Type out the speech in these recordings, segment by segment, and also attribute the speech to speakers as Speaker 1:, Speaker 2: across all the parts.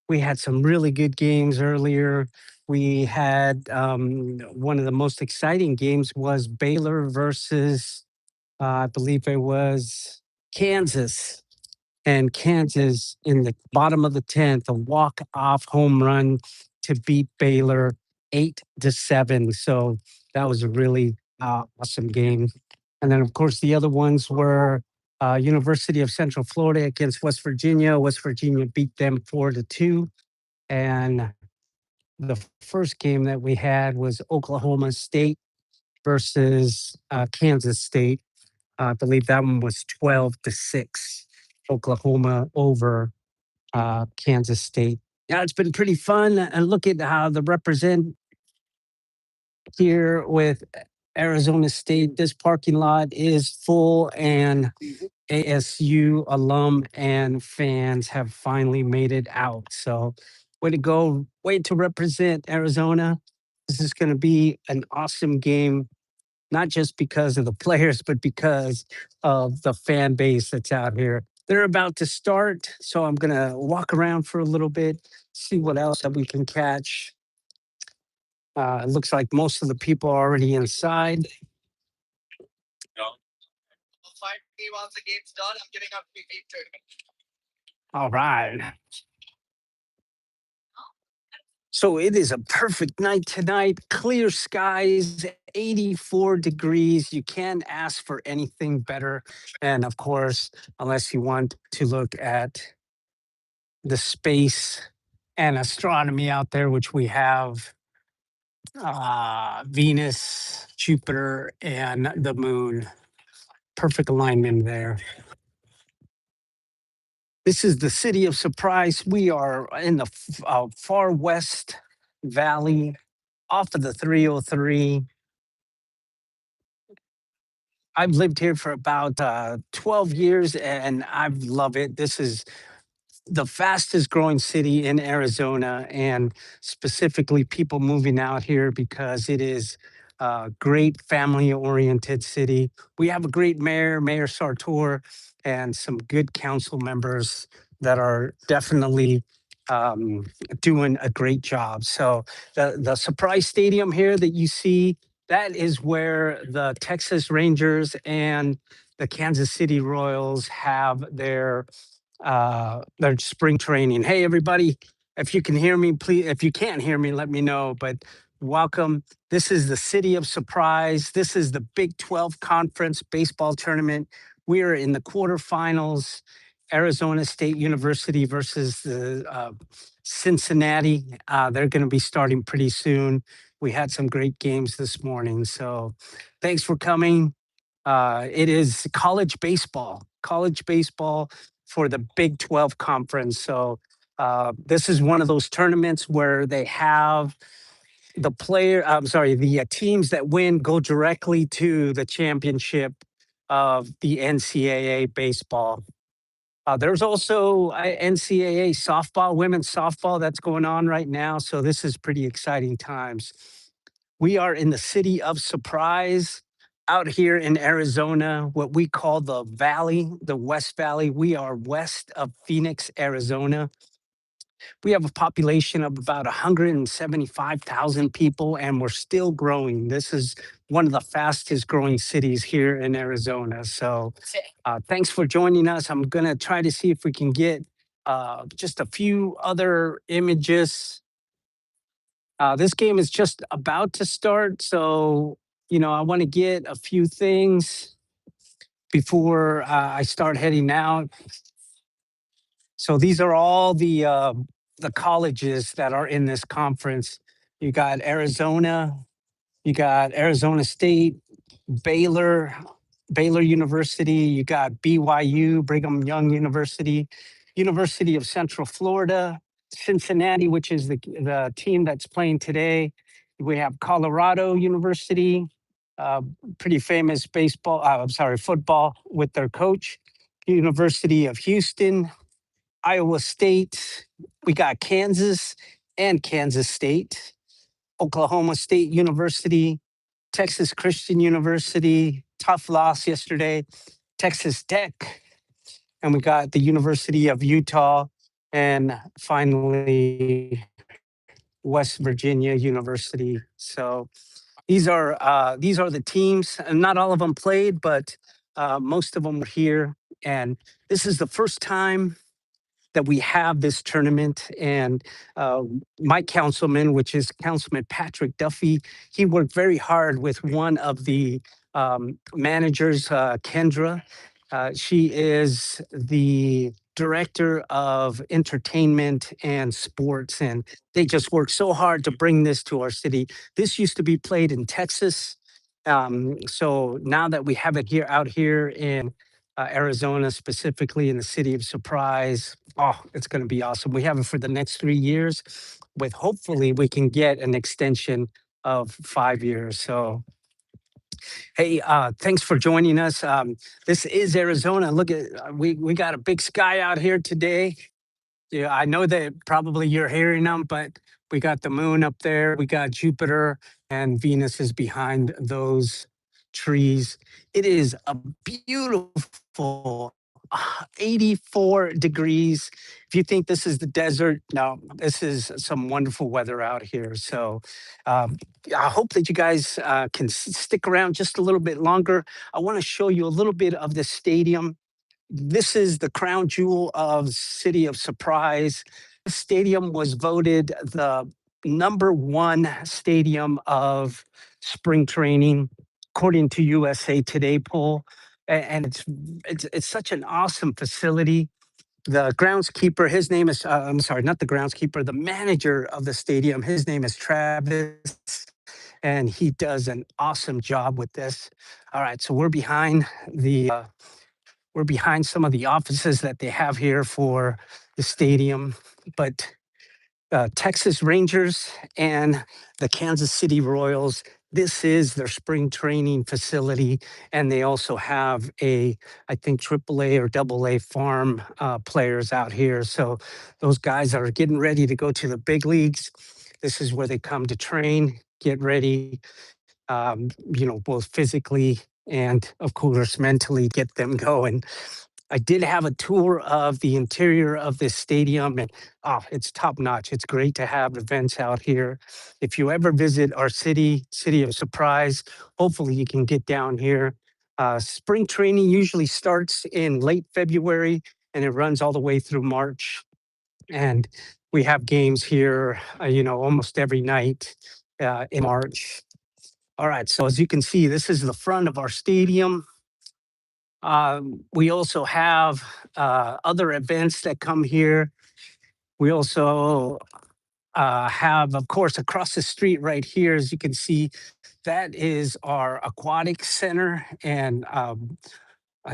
Speaker 1: We had some really good games earlier. We had one of the most exciting games was Baylor versus, I believe it was Kansas. And Kansas in the bottom of the 10th, a walk-off home run to beat Baylor 8-7. So that was a really awesome game. And then, of course, the other ones were University of Central Florida against West Virginia. West Virginia beat them 4-2. And the first game that we had was Oklahoma State versus Kansas State. I believe that one was 12-6. Oklahoma over Kansas State. Yeah, it's been pretty fun. And look at how the represent here with Arizona State. This parking lot is full, and ASU alum and fans have finally made it out. So, way to go. Way to represent Arizona. This is going to be an awesome game, not just because of the players, but because of the fan base that's out here. They're about to start. So, I'm going to walk around for a little bit, see what else that we can catch. It looks like most of the people are already inside. All right. So it is a perfect night tonight. Clear skies, 84 degrees. You can't ask for anything better. And of course, unless you want to look at the space and astronomy out there, which we have Venus, Jupiter, and the moon. Perfect alignment there. This is the city of surprise. We are in the far west valley off of the 303. I've lived here for about 12 years and I love it. This is the fastest growing city in Arizona, and specifically people moving out here because it is a great family oriented city. We have a great mayor, Mayor Sartor, and some good council members that are definitely um, doing a great job. So the surprise stadium here that you see, that is where the Texas Rangers and the Kansas City Royals have their spring training. Hey, everybody, if you can hear me, please, if you can't hear me, let me know. But welcome. This is the City of Surprise. This is the Big 12 Conference baseball tournament. We are in the quarterfinals. Arizona State University versus the Cincinnati. They're going to be starting pretty soon. We had some great games this morning. So thanks for coming. It is college baseball for the Big 12 conference. So this is one of those tournaments where they have the teams that win go directly to the championship of the NCAA baseball. There's also NCAA softball, women's softball that's going on right now. So this is pretty exciting times. We are in the city of surprise out here in Arizona, what we call the Valley, the West Valley. We are west of Phoenix, Arizona. We have a population of about 175,000 people, and we're still growing. This is one of the fastest growing cities here in Arizona. So thanks for joining us. I'm going to try to see if we can get just a few other images. This game is just about to start. So, I want to get a few things before I start heading out. So these are all the colleges that are in this conference. You got Arizona, you got Arizona State, Baylor, Baylor University, you got BYU, Brigham Young University, University of Central Florida, Cincinnati, which is the team that's playing today. We have Colorado University, uh, pretty famous football with their coach. University of Houston, Iowa State. We got Kansas and Kansas State, Oklahoma State University, Texas Christian University, tough loss yesterday, Texas Tech, and we got the University of Utah. and finally West Virginia University. So these are the teams, and not all of them played, but most of them were here. And this is the first time that we have this tournament. And uh, my councilman, which is Councilman Patrick Duffy, he worked very hard with one of the managers, Kendra. She is the director of entertainment and sports, and they just worked so hard to bring this to our city. This used to be played in Texas. So now that we have it here out here in Arizona, specifically in the city of Surprise. Oh, it's going to be awesome. We have it for the next 3 years, with hopefully we can get an extension of 5 years. So, hey, thanks for joining us. This is Arizona. Look at we got a big sky out here today. Yeah, I know that probably you're hearing them, but we got the moon up there, we got Jupiter, and Venus is behind those trees. It is a beautiful 84 degrees. If you think this is the desert, no, this is some wonderful weather out here. So um, I hope that you guys can stick around just a little bit longer. I want to show you a little bit of the stadium. This is the crown jewel of City of Surprise. The stadium was voted the number one stadium of spring training, according to USA Today poll. And it's such an awesome facility. The groundskeeper, his name is I'm sorry, not the groundskeeper, the manager of the stadium. His name is Travis, and he does an awesome job with this. All right, so we're behind some of the offices that they have here for the stadium, but Texas Rangers and the Kansas City Royals, this is their spring training facility. And they also have I think, AAA or AA farm players out here. So those guys are getting ready to go to the big leagues. This is where they come to train, get ready, both physically and, of course, mentally get them going. I did have a tour of the interior of this stadium, and it's top notch. It's great to have events out here. If you ever visit our city of Surprise, hopefully you can get down here. Spring training usually starts in late February and it runs all the way through March. And we have games here, almost every night in March. All right, so as you can see, this is the front of our stadium. We also have other events that come here. We also have, of course, across the street right here, as you can see, that is our aquatic center. And I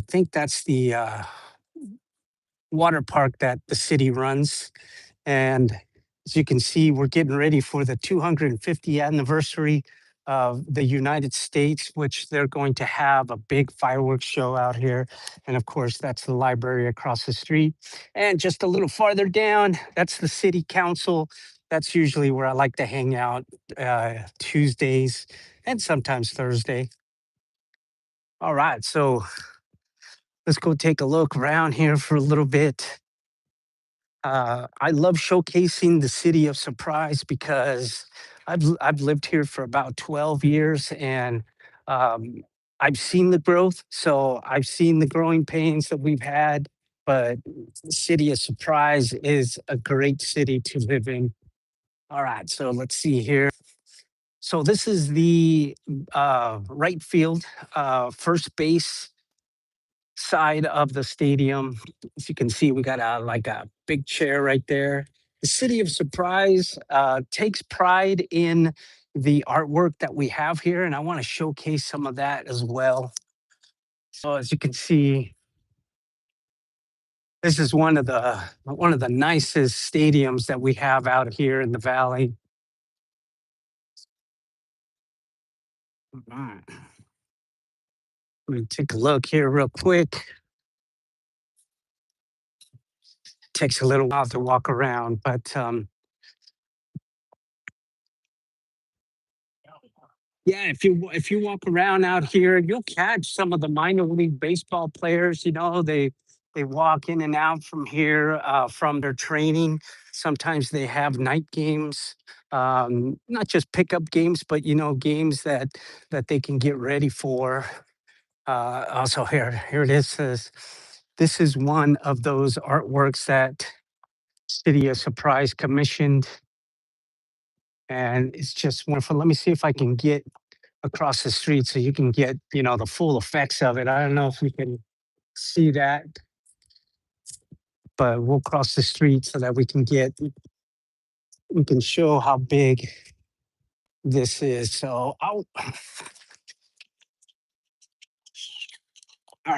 Speaker 1: think that's the water park that the city runs. And as you can see, we're getting ready for the 250th anniversary of the United States, which they're going to have a big fireworks show out here. And of course, that's the library across the street. And just a little farther down, that's the city council. That's usually where I like to hang out Tuesdays and sometimes Thursday. All right, so let's go take a look around here for a little bit. I love showcasing the city of Surprise because I've lived here for about 12 years, and um, I've seen the growth. So I've seen the growing pains that we've had. But the city of Surprise is a great city to live in. All right, so let's see here. So this is the right field, first base side of the stadium. As you can see, we got a big chair right there. The City of Surprise takes pride in the artwork that we have here, and I want to showcase some of that as well. So as you can see, this is one of the nicest stadiums that we have out here in the valley. All right. Let me take a look here real quick. Takes a little while to walk around, but yeah, if you walk around out here, you'll catch some of the minor league baseball players. They walk in and out from here from their training. Sometimes they have night games, not just pickup games, but games that they can get ready for. Also, here it is. This is one of those artworks that City of Surprise commissioned, and it's just wonderful. Let me see if I can get across the street so you can get the full effects of it. I don't know if you can see that, but we'll cross the street so that we can show how big this is. So, all right, all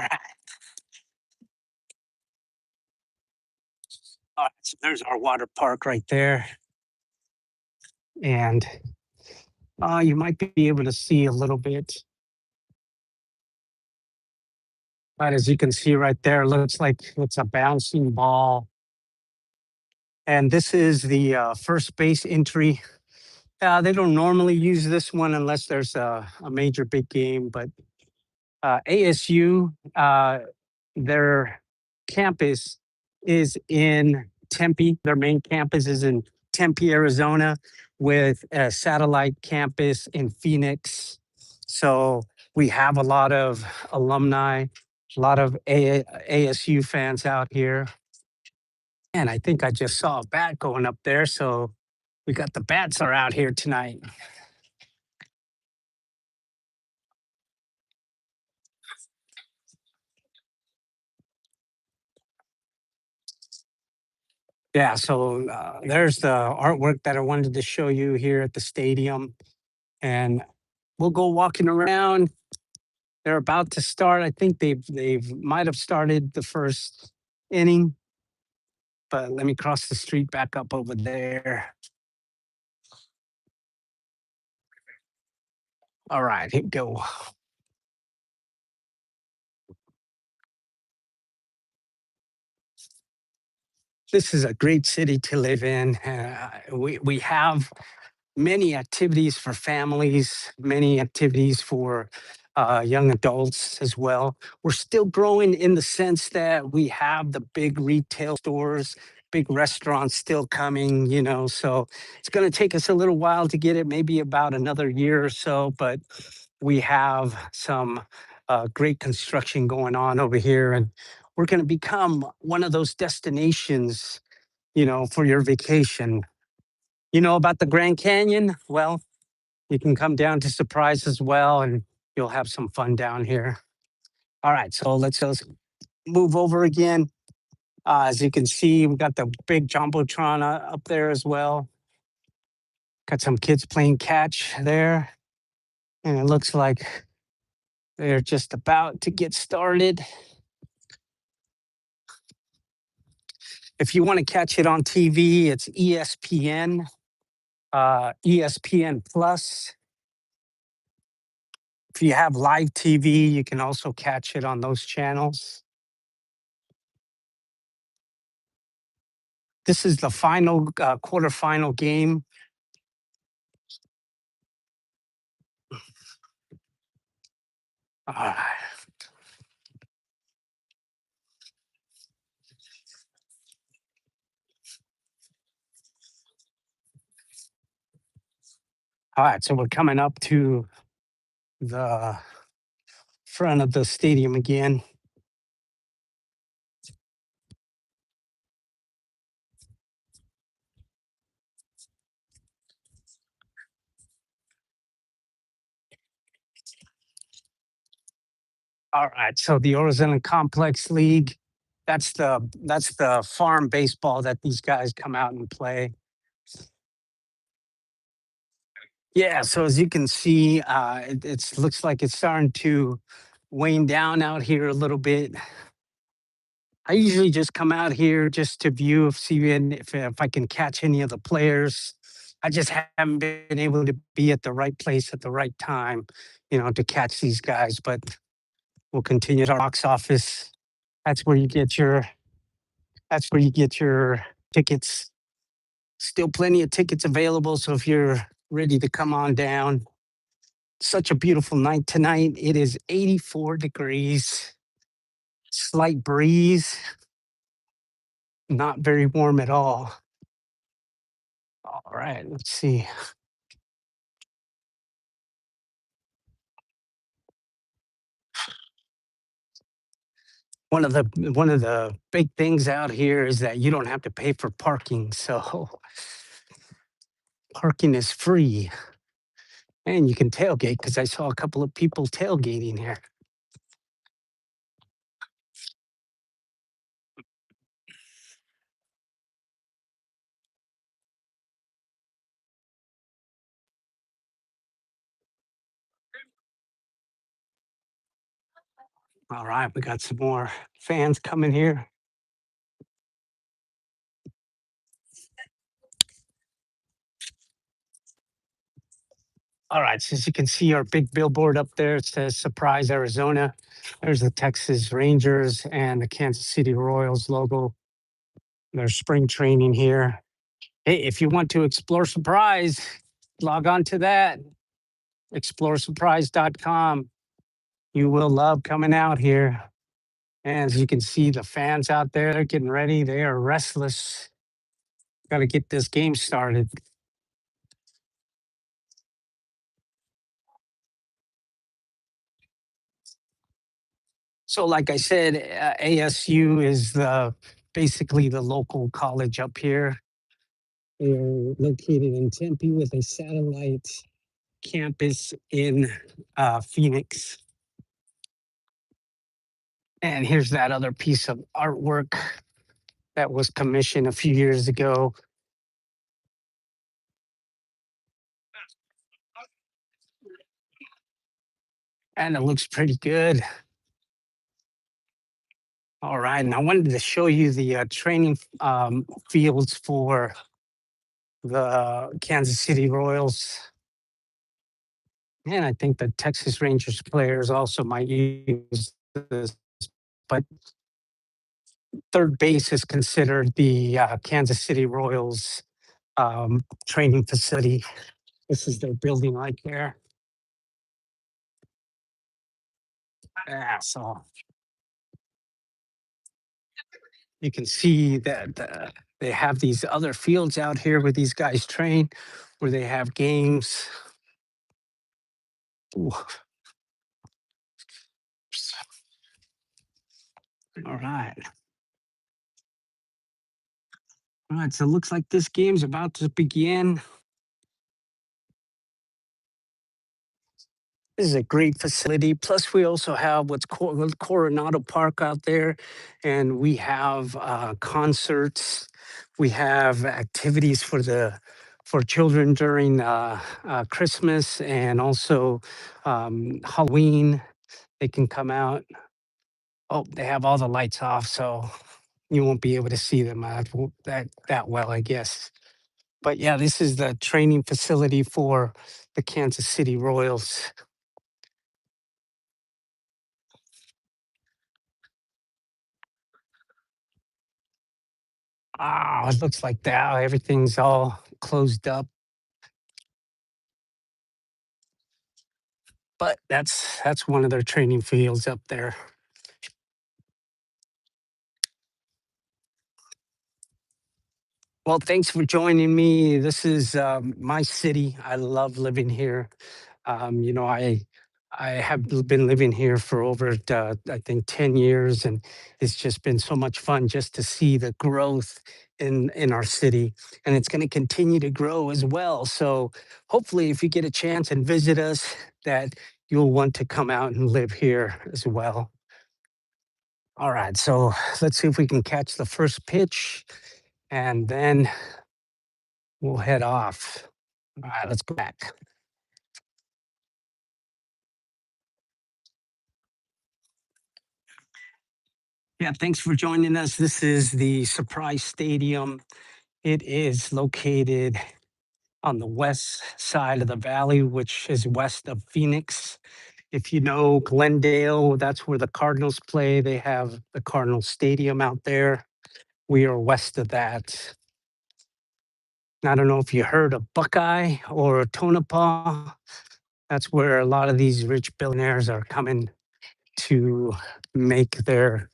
Speaker 1: right. So there's our water park right there, and you might be able to see a little bit. But as you can see right there, looks like it's a bouncing ball. And this is the first base entry. They don't normally use this one unless there's a major big game, but ASU, their campus is in Tempe. Their main campus is in Tempe, Arizona, with a satellite campus in Phoenix. So we have a lot of alumni, a lot of ASU fans out here. And I think I just saw a bat going up there. So we got the bats are out here tonight. Yeah, so there's the artwork that I wanted to show you here at the stadium. And we'll go walking around. They're about to start. I think they've might have started the first inning, but let me cross the street back up over there. All right, here we go. This is a great city to live in. We have many activities for families, many activities for young adults as well. We're still growing in the sense that we have the big retail stores, big restaurants still coming, so it's going to take us a little while to get it, maybe about another year or so, but we have some great construction going on over here. And we're going to become one of those destinations, for your vacation. You know about the Grand Canyon? Well, you can come down to Surprise as well, and you'll have some fun down here. All right, so let's move over again. As you can see, we got the big jumbotron up there as well. Got some kids playing catch there, and it looks like they're just about to get started. If you want to catch it on TV, it's ESPN, ESPN Plus. If you have live TV, you can also catch it on those channels. This is the final quarterfinal game. Uh, all right, so we're coming up to the front of the stadium again. All right, so the Arizona Complex League, that's the farm baseball that these guys come out and play. Yeah, so as you can see, it looks like it's starting to wane down out here a little bit. I usually just come out here just to view if I can catch any of the players. I just haven't been able to be at the right place at the right time, to catch these guys. But we'll continue to our box office. That's where you get your that's where you get your tickets. Still plenty of tickets available. So if you're ready to come on down, such a beautiful night tonight. It is 84 degrees. Slight breeze, not very warm at all. All right, let's see. One of the big things out here is that you don't have to pay for parking. So parking is free and you can tailgate because I saw a couple of people tailgating here. All right, we got some more fans coming here. All right, so as you can see, our big billboard up there, it says Surprise, Arizona. There's the Texas Rangers and the Kansas City Royals logo. There's spring training here. Hey, if you want to explore Surprise, log on to that, exploresurprise.com. You will love coming out here. And as you can see, the fans out there, they're getting ready. They are restless. Got to get this game started. So, like I said, ASU is basically the local college up here. They're located in Tempe with a satellite campus in Phoenix. And here's that other piece of artwork that was commissioned a few years ago. And it looks pretty good. All right. And I wanted to show you the training fields for the Kansas City Royals. And I think the Texas Rangers players also might use this. But third base is considered the Kansas City Royals training facility. This is their building right there. Yeah, so you can see that they have these other fields out here where these guys train, where they have games. Ooh, all right. All right. So it looks like this game's about to begin. This is a great facility. Plus, we also have what's called Coronado Park out there, and we have concerts. We have activities for children during Christmas and also Halloween. They can come out. Oh, they have all the lights off, so you won't be able to see them that well, I guess. But yeah, this is the training facility for the Kansas City Royals. Ah, it looks like that. Everything's all closed up, but that's one of their training fields up there. Well, thanks for joining me. This is my city. I love living here. You know, I have been living here for over I think 10 years, and it's just been so much fun just to see the growth in our city, and it's going to continue to grow as well. So hopefully, if you get a chance and visit us, that you'll want to come out and live here as well. All right, so let's see if we can catch the first pitch, and then we'll head off. All right, let's go back. Yeah, thanks for joining us. This is the Surprise Stadium. It is located on the west side of the valley, which is west of Phoenix. If you know Glendale, that's where the Cardinals play. They have the Cardinal Stadium out there. We are west of that. I don't know if you heard of Buckeye or Tonopah. That's where a lot of these rich billionaires are coming to make their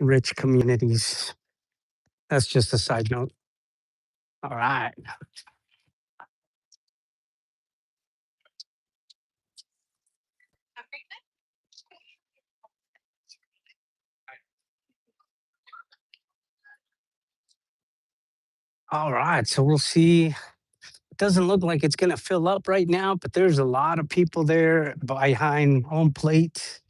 Speaker 1: rich communities. That's just a side note. All right. All right. So we'll see. It doesn't look like it's going to fill up right now, but there's a lot of people there behind home plate.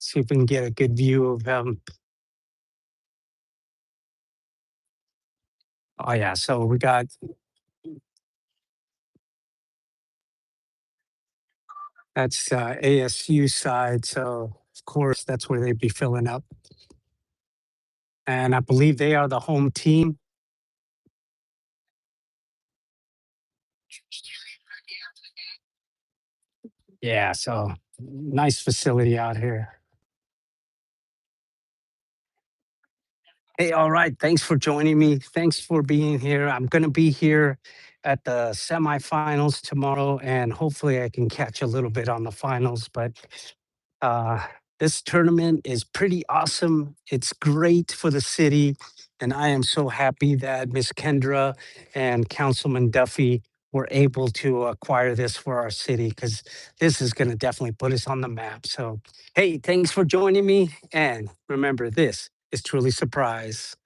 Speaker 1: See if we can get a good view of them. Oh, yeah. So we got that's ASU side. So, of course, that's where they'd be filling up. And I believe they are the home team. Yeah. So, nice facility out here. Hey, all right. Thanks for joining me. Thanks for being here. I'm going to be here at the semifinals tomorrow, and hopefully, I can catch a little bit on the finals. But uh, this tournament is pretty awesome. It's great for the city. And I am so happy that Miss Kendra and Councilman Duffy were able to acquire this for our city because this is going to definitely put us on the map. So, hey, thanks for joining me. And remember, this is truly surprise.